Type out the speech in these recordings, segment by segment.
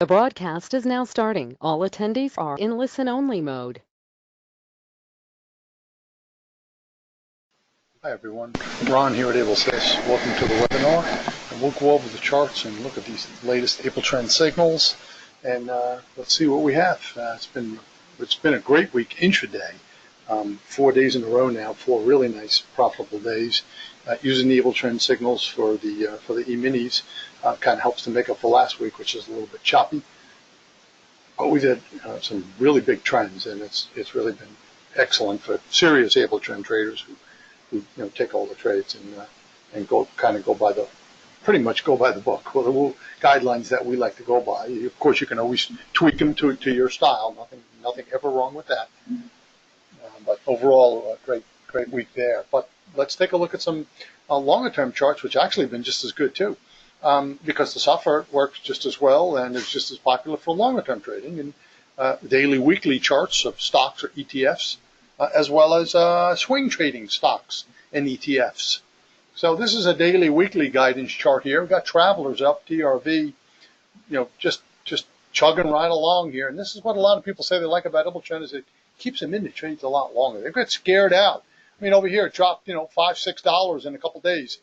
The broadcast is now starting. All attendees are in listen-only mode. Hi everyone, Ron here at AbleTrend. Welcome to the webinar, and we'll go over the charts and look at these latest AbleTrend signals, and let's see what we have. It's been a great week intraday. 4 days in a row now, 4 really nice profitable days. Using the AbleTrend signals for the E-minis kind of helps to make up for last week, which is a little bit choppy. But we've had some really big trends, and it's really been excellent for serious AbleTrend traders who take all the trades and pretty much go by the book. Well, the guidelines that we like to go by. Of course, you can always tweak them to your style. Nothing ever wrong with that. But overall, a great week there. But let's take a look at some longer-term charts, which actually have been just as good too, because the software works just as well and is just as popular for longer-term trading. And daily, weekly charts of stocks or ETFs, as well as swing trading stocks and ETFs. So this is a daily, weekly guidance chart here. We've got travelers up, TRV, just chugging right along here. And this is what a lot of people say they like about AbleTrend, is it keeps them in the trades a lot longer. They get scared out. I mean, over here it dropped, $5, $6 in a couple days.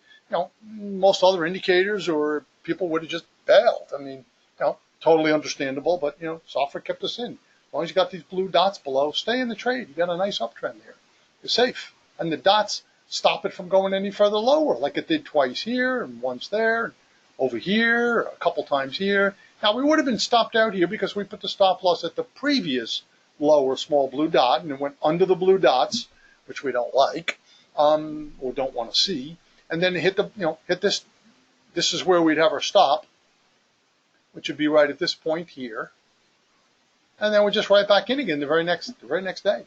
Most other indicators or people would have just bailed. I mean, totally understandable, but software kept us in. As long as you got these blue dots below, stay in the trade. You got a nice uptrend there. You're safe. And the dots stop it from going any further lower, like it did twice here and once there, over here, a couple times here. Now, we would have been stopped out here because we put the stop loss at the previous lower small blue dot, and it went under the blue dots, which we don't like or don't want to see. And then hit this. This is where we'd have our stop, which would be right at this point here. And then we're just right back in again the very next day.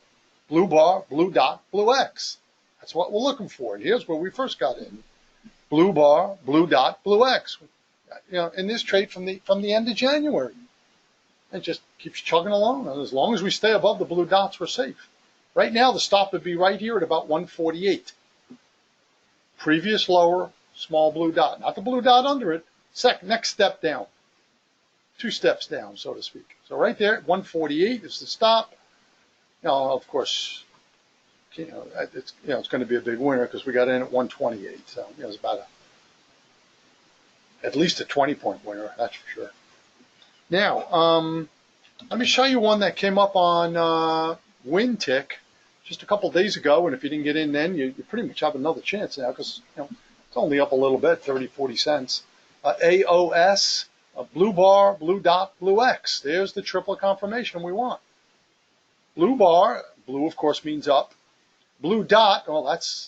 Blue bar, blue dot, blue X. That's what we're looking for. And here's where we first got in. Blue bar, blue dot, blue X. In this trade from the end of January. It just keeps chugging along. And as long as we stay above the blue dots, we're safe. Right now, the stop would be right here at about 148. Previous lower, small blue dot. Not the blue dot under it. Next step down. 2 steps down, so to speak. So right there, 148 is the stop. Of course, it's going to be a big winner because we got in at 128. So it's about at least a 20-point winner, that's for sure. Now, let me show you one that came up on WinTick just a couple days ago, and if you didn't get in then, you pretty much have another chance now because it's only up a little bit, 30, 40 cents. AOS. A blue bar, blue dot, blue X. There's the triple confirmation we want. Blue bar, blue of course means up. Blue dot, well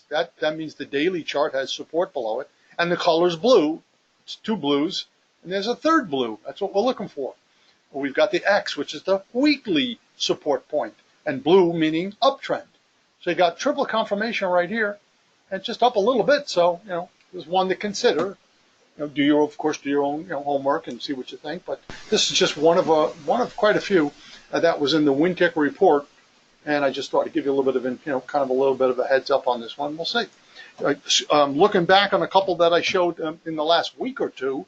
that means the daily chart has support below it. And the color's blue. It's 2 blues. And there's a third blue. That's what we're looking for. Well, we've got the X, which is the weekly support point. And blue meaning uptrend. So you got triple confirmation right here. And just up a little bit. So, there's one to consider. Do your own homework and see what you think. But this is just one of quite a few that was in the WinTick report, and I just thought I'd give you a little bit of kind of a little bit of a heads up on this one. We'll see. Looking back on a couple that I showed in the last week or two,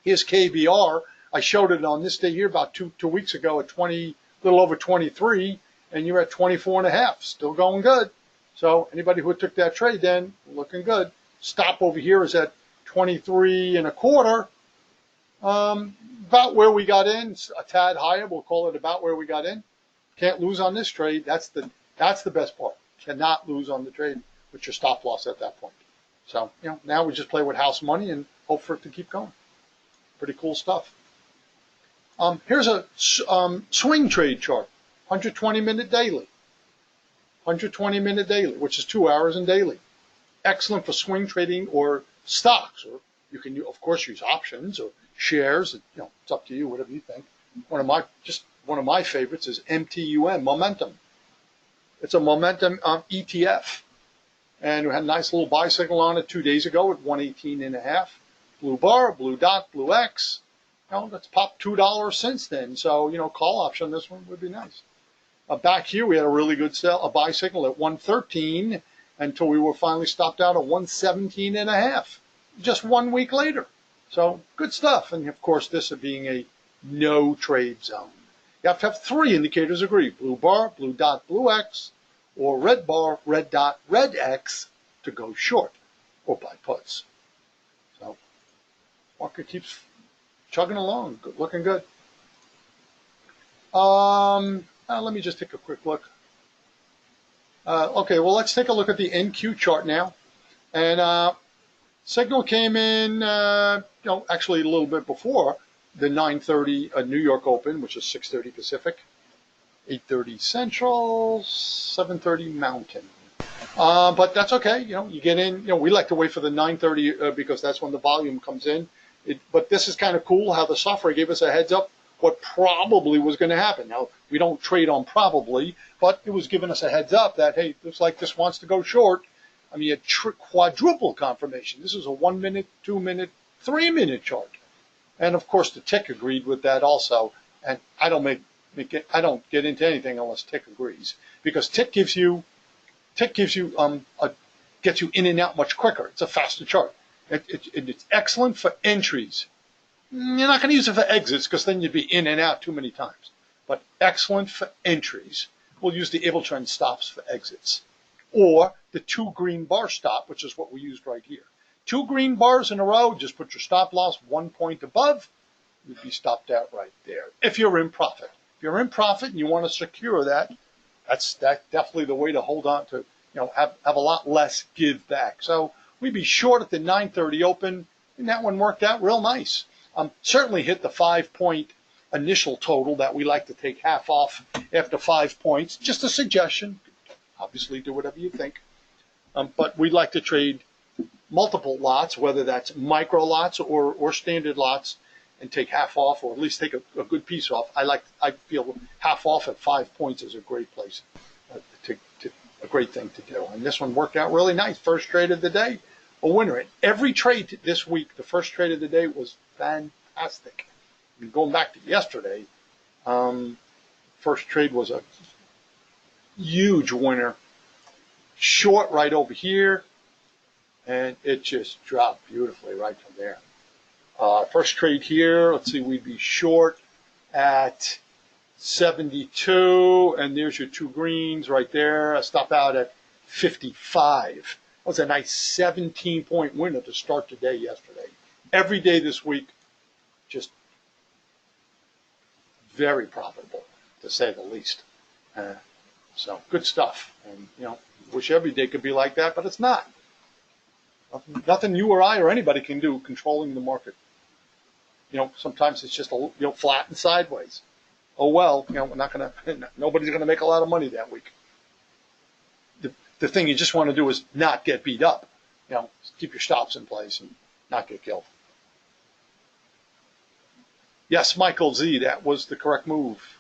here's KBR. I showed it on this day here about two weeks ago at little over 23, and you're at 24.5, still going good. So anybody who took that trade then, looking good. Stop over here is at 23.25, about where we got in, a tad higher. We'll call it about where we got in. Can't lose on this trade. That's the best part. Cannot lose on the trade with your stop loss at that point. So now we just play with house money and hope for it to keep going. Pretty cool stuff. Here's a swing trade chart, 120-minute daily. 120-minute daily, which is 2 hours in daily. Excellent for swing trading or stocks, or you can of course use options or shares. It's up to you, whatever you think. One of my favorites is MTUM, Momentum. It's a momentum ETF, and we had a nice little buy signal on it 2 days ago at 118.5. Blue bar, blue dot, blue X. That's popped $2 since then. So call option on this one would be nice. Back here we had a really good buy signal at 113. Until we were finally stopped out at 117.5, just 1 week later. So good stuff. And of course, this being a no trade zone. You have to have three indicators agree: blue bar, blue dot, blue X, or red bar, red dot, red X to go short or buy puts. So market keeps chugging along, good, looking good. Let me just take a quick look. Okay, well, let's take a look at the NQ chart now. And signal came in, actually a little bit before the 9:30 New York Open, which is 6:30 Pacific, 8:30 Central, 7:30 Mountain. But that's okay. You get in. We like to wait for the 9:30 because that's when the volume comes in. But this is kind of cool how the software gave us a heads up what probably was going to happen. Now, we don't trade on probably, but it was giving us a heads up that, hey, looks like this wants to go short. I mean, a quadruple confirmation. This is a 1 minute, 2 minute, 3 minute chart. And of course, the tick agreed with that also. And I don't get into anything unless tick agrees, because tick gets you in and out much quicker. It's a faster chart. It's excellent for entries. You're not going to use it for exits because then you'd be in and out too many times. But excellent for entries. We'll use the AbleTrend stops for exits. Or the 2 green bar stop, which is what we used right here. 2 green bars in a row, just put your stop loss 1 point above, you'd be stopped out right there. If you're in profit. If you're in profit and you want to secure that, that's definitely the way to hold on to, have a lot less give back. So we'd be short at the 9:30 open, and that one worked out real nice. Certainly hit the 5-point initial total that we like to take half off after 5 points. Just a suggestion. Obviously, do whatever you think. But we like to trade multiple lots, whether that's micro lots or standard lots, and take half off, or at least take a good piece off. I feel half off at 5 points is a great place, a great thing to do. And this one worked out really nice. First trade of the day, a winner. And every trade this week, the first trade of the day was fantastic. I mean, going back to yesterday, first trade was a huge winner. Short right over here, and it just dropped beautifully right from there. First trade here, let's see, we'd be short at 72, and there's your 2 greens right there. I stop out at 55. That was a nice 17-point winner to start the day yesterday. Every day this week, just very profitable, to say the least. So good stuff. And, wish every day could be like that, but it's not. Nothing you or I or anybody can do controlling the market. Sometimes it's just flat and sideways. Oh well, nobody's gonna make a lot of money that week. The thing you just want to do is not get beat up. Keep your stops in place and not get killed. Yes, Michael Z, that was the correct move.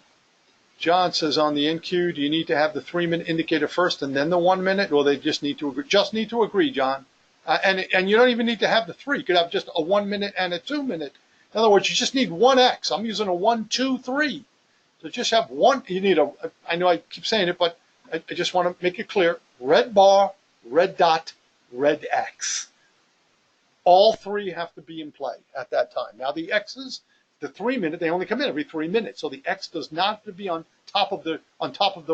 John says on the NQ, do you need to have the 3-minute indicator first and then the 1 minute, or they just need to agree? Just need to agree, John. And you don't even need to have the 3. You could have just a 1 minute and a 2 minute. In other words, you just need 1X. I'm using a 1, 2, 3. So just have one. You need I know I keep saying it, but I just want to make it clear. Red bar, red dot, red X. All 3 have to be in play at that time. Now the X's, the 3 minute, they only come in every 3 minutes. So the X does not have to be on top of the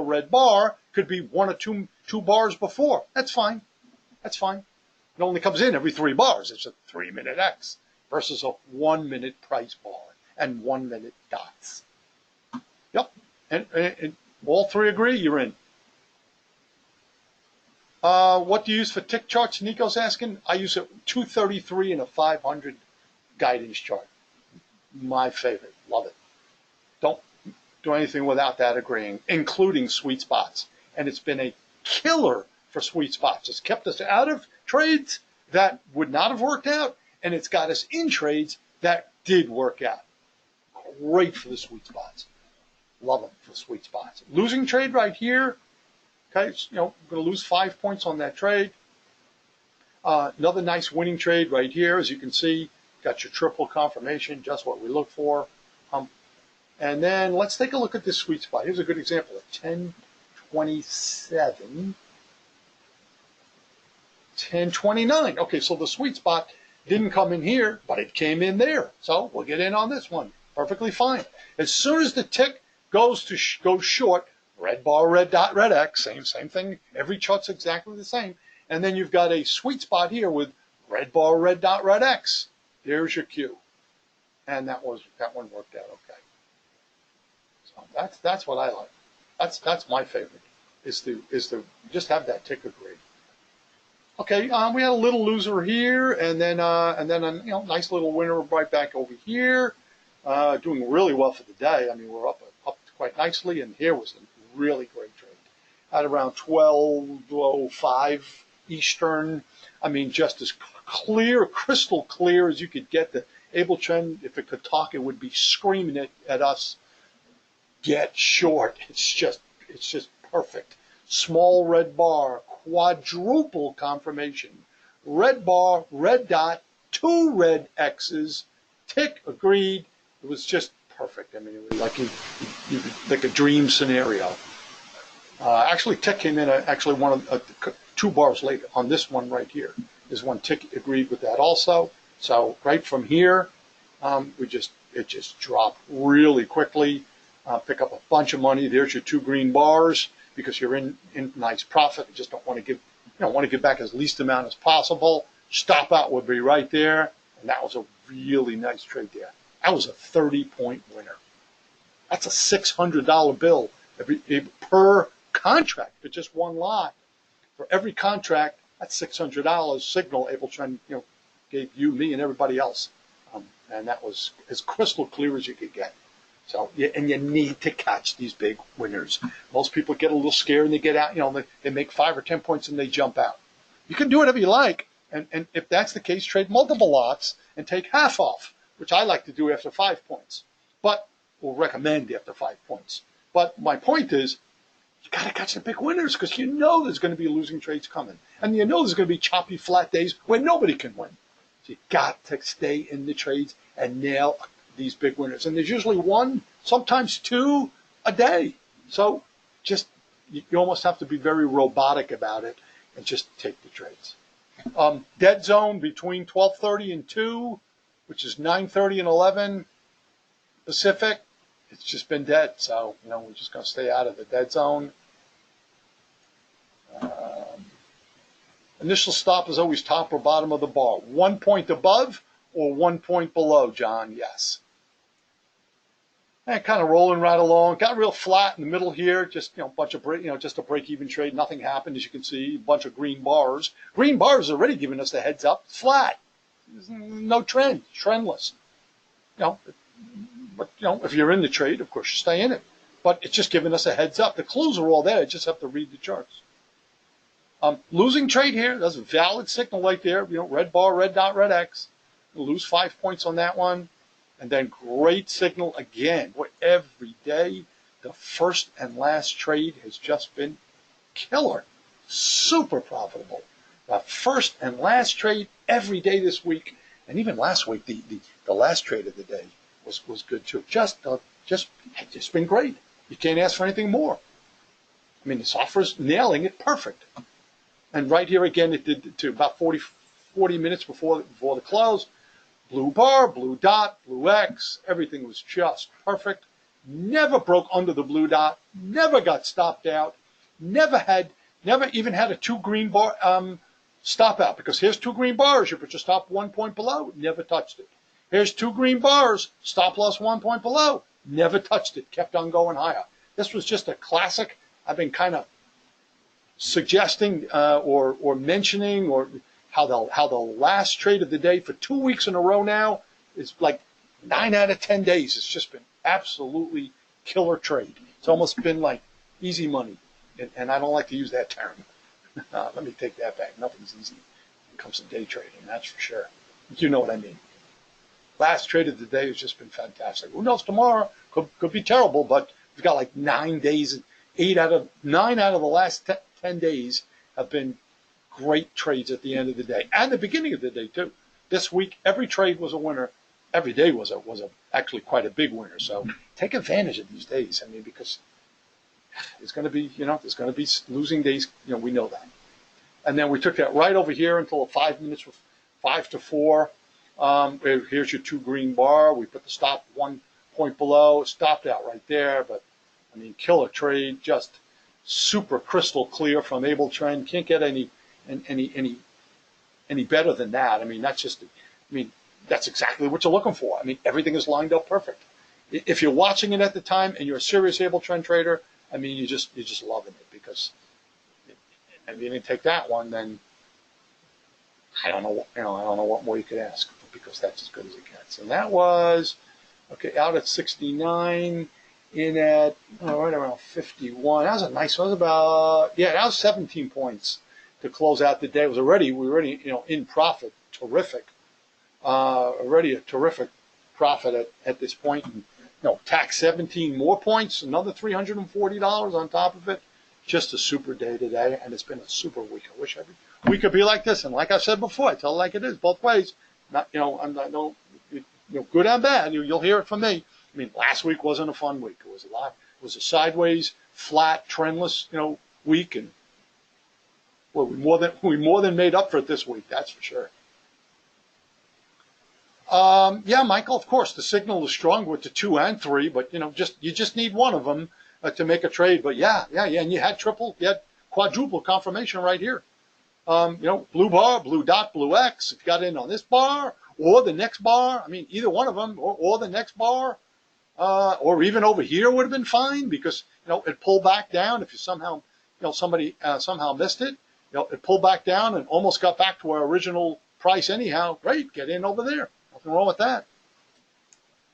red bar. Could be 1 or 2 bars before. That's fine. That's fine. It only comes in every 3 bars. It's a 3-minute X versus a 1 minute price bar and 1 minute dots. Yep. And all 3 agree, you're in. What do you use for tick charts? Nico's asking. I use a 233 and a 500 guidance chart. My favorite. Love it. Don't do anything without that agreeing, including sweet spots. And it's been a killer for sweet spots. It's kept us out of trades that would not have worked out, and it's got us in trades that did work out. Great for the sweet spots. Love them for sweet spots. Losing trade right here. Okay, going to lose 5 points on that trade. Another nice winning trade right here, as you can see. Got your triple confirmation, just what we look for. And then let's take a look at this sweet spot. Here's a good example of 1027, 1029. Okay, so the sweet spot didn't come in here, but it came in there. So we'll get in on this one. Perfectly fine. As soon as the tick goes short, red bar, red dot, red X, same thing. Every chart's exactly the same. And then you've got a sweet spot here with red bar, red dot, red X. There's your cue. And that one worked out okay. So that's what I like. That's my favorite. Is to just have that tick agree. Okay, we had a little loser here, and then a nice little winner right back over here, doing really well for the day. I mean, we're up quite nicely, and here was a really great trade. At around 12:05 Eastern, I mean, just as clear, crystal clear as you could get. The AbleTrend, if it could talk, it would be screaming at us, "Get short!" It's just perfect. Small red bar, quadruple confirmation. Red bar, red dot, 2 red X's, tick agreed. It was just perfect. I mean, it was like a dream scenario. Actually, tick came in actually 2 bars later on this one right here. Is when tick agreed with that also. So right from here, it just dropped really quickly. Pick up a bunch of money. There's your 2 green bars. Because you're in nice profit, you just don't want to give back as least amount as possible. Stop out would be right there, and that was a really nice trade there. That was a 30-point winner. That's a $600 bill per contract for just one lot. For every contract, that's $600. Signal AbleTrend, gave you, me, and everybody else, and that was as crystal clear as you could get. So, and you need to catch these big winners. Most people get a little scared and they get out, they make 5 or 10 points and they jump out. You can do whatever you like. And if that's the case, trade multiple lots and take half off, which I like to do after 5 points. But we'll recommend after 5 points. But my point is, you got to catch the big winners because you know there's going to be losing trades coming. And you know there's going to be choppy, flat days where nobody can win. So you got to stay in the trades and nail these big winners. And there's usually 1, sometimes 2 a day. So you almost have to be very robotic about it and just take the trades. Dead zone between 12:30 and 2, which is 9:30 and 11 Pacific. It's just been dead. So, we're just going to stay out of the dead zone. Initial stop is always top or bottom of the bar. 1 point above or 1 point below, John? Yes. And kind of rolling right along. Got real flat in the middle here. Just bunch of just a break-even trade. Nothing happened, as you can see. A bunch of green bars. Green bars already giving us the heads up. It's flat. There's no trend. Trendless. But if you're in the trade, of course you stay in it. But it's just giving us a heads up. The clues are all there. You just have to read the charts. Losing trade here. That's a valid signal right there. Red bar, red dot, red X. We'll lose 5 points on that one. And then great signal again. Boy, every day, the first and last trade has just been killer. Super profitable. The first and last trade every day this week. And even last week, the last trade of the day was good too. Just been great. You can't ask for anything more. I mean, this offer's nailing it perfect. And right here again, it did to about 40 minutes before the close. Blue bar, blue dot, blue X, everything was just perfect. Never broke under the blue dot, never got stopped out, never even had a 2 green bar stop out, because here's 2 green bars, you put your stop 1 point below, never touched it. Here's 2 green bars, stop loss 1 point below, never touched it, kept on going higher. This was just a classic. I've been kind of suggesting or mentioning or how the last trade of the day for 2 weeks in a row now is like 9 out of 10 days. It's just been absolutely killer trade. It's almost been like easy money, and I don't like to use that term. Let me take that back. Nothing's easy when it comes to day trading, that's for sure. You know what I mean. Last trade of the day has just been fantastic. Who knows, tomorrow could be terrible, but we've got like 9 days. 9 out of the last 10 days have been great trades at the end of the day and the beginning of the day too. This week, every trade was a winner. Every day was actually quite a big winner. So take advantage of these days. I mean, because it's going to be, there's going to be losing days. We know that. And then we took that right over here until 5 minutes with 5 to 4. Here's your 2 green bar. We put the stop 1 point below, stopped out right there. But I mean, killer trade, just super crystal clear from AbleTrend. Can't get any better than that. I mean, that's exactly what you're looking for. I mean, everything is lined up perfect. If you're watching it at the time and you're a serious AbleTrend trader, I mean, you're just loving it, because if you didn't take that one, then I don't know, I don't know what more you could ask, because that's as good as it gets. And that was, okay, out at 69, in at right around 51. That was a nice one. That was about, yeah, that was 17 points to close out the day. We were already, in profit. Terrific. Already a terrific profit at this point. And, tax 17 more points, another $340 on top of it. Just a super day today, and it's been a super week. I wish every week could be like this. And like I said before, I tell it like it is, both ways. Not, I'm not, no, good and bad. You'll hear it from me. I mean, last week wasn't a fun week. It was It was a sideways, flat, trendless, week, and well, we more than made up for it this week. That's for sure. Yeah, Michael. Of course, the signal is strong with the 2 and 3, but you just need one of them to make a trade. But yeah, and you had quadruple confirmation right here. Blue bar, blue dot, blue X. If you got in on this bar or the next bar, I mean, either one of them or the next bar, or even over here would have been fine, because it pulled back down. If you somehow somebody somehow missed it, it pulled back down and almost got back to our original price anyhow. Great, get in over there. Nothing wrong with that.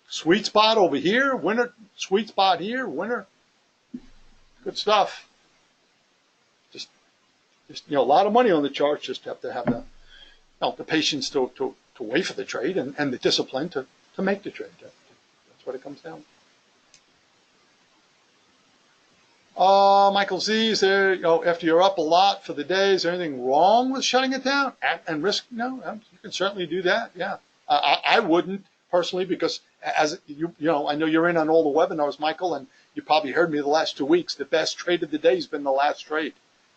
Sweet spot over here, winner. Sweet spot here, winner. Good stuff. Just a lot of money on the chart. Just have to have the patience to wait for the trade, and the discipline to make the trade. That's what it comes down to. Michael Z, is there, after you're up a lot for the day, is there anything wrong with shutting it down and risk? No, you can certainly do that. Yeah, I wouldn't personally, because as I know you're in on all the webinars, Michael, and you probably heard me the last 2 weeks. The best trade of the day has been the last trade.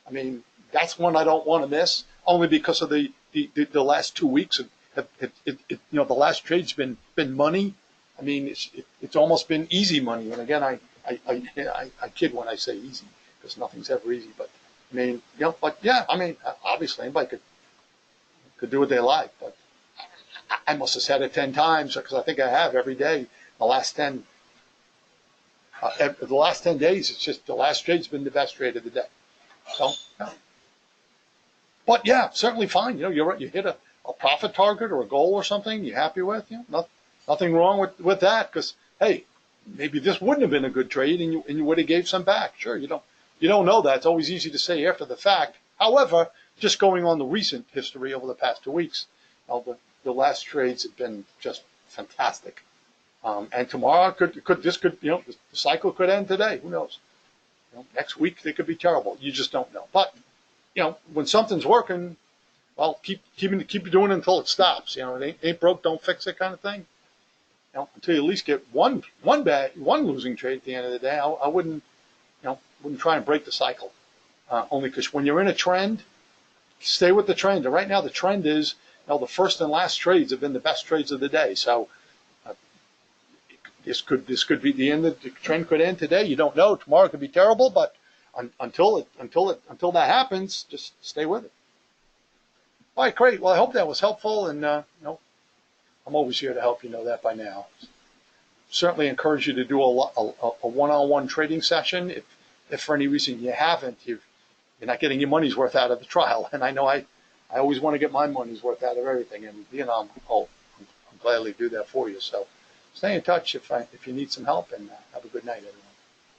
I mean, that's one I don't want to miss, only because of the last 2 weeks. The last trade's been money. I mean, it's almost been easy money. And again, I kid when I say easy, because nothing's ever easy. But I mean, I mean, obviously anybody could do what they like. But I must have said it 10 times, because I think I have every day. The last 10 days, it's just the last trade's been the best trade of the day. So, yeah. But yeah, certainly fine. You hit a profit target or a goal or something you're happy with. Nothing wrong with that, because hey, maybe this wouldn't have been a good trade, and you would have gave some back. Sure, you don't know that. It's always easy to say after the fact. However, just going on the recent history over the past 2 weeks, the last trades have been just fantastic. And tomorrow the cycle could end today. Who knows? Next week they could be terrible. You just don't know. But when something's working, well, keep doing it until it stops. It ain't broke, don't fix it, kind of thing. Until you at least get one losing trade at the end of the day. I wouldn't try and break the cycle. Only because when you're in a trend, stay with the trend. And right now the trend is, the first and last trades have been the best trades of the day. So this could be the end. The trend could end today. You don't know. Tomorrow could be terrible. But until that happens, just stay with it. All right, great. Well, I hope that was helpful, and I'm always here to help. You know that by now. Certainly encourage you to do a one-on-one trading session. If for any reason you haven't, you're not getting your money's worth out of the trial. And I know I always want to get my money's worth out of everything, and I'm gladly do that for you. So stay in touch if you need some help, and have a good night, everyone.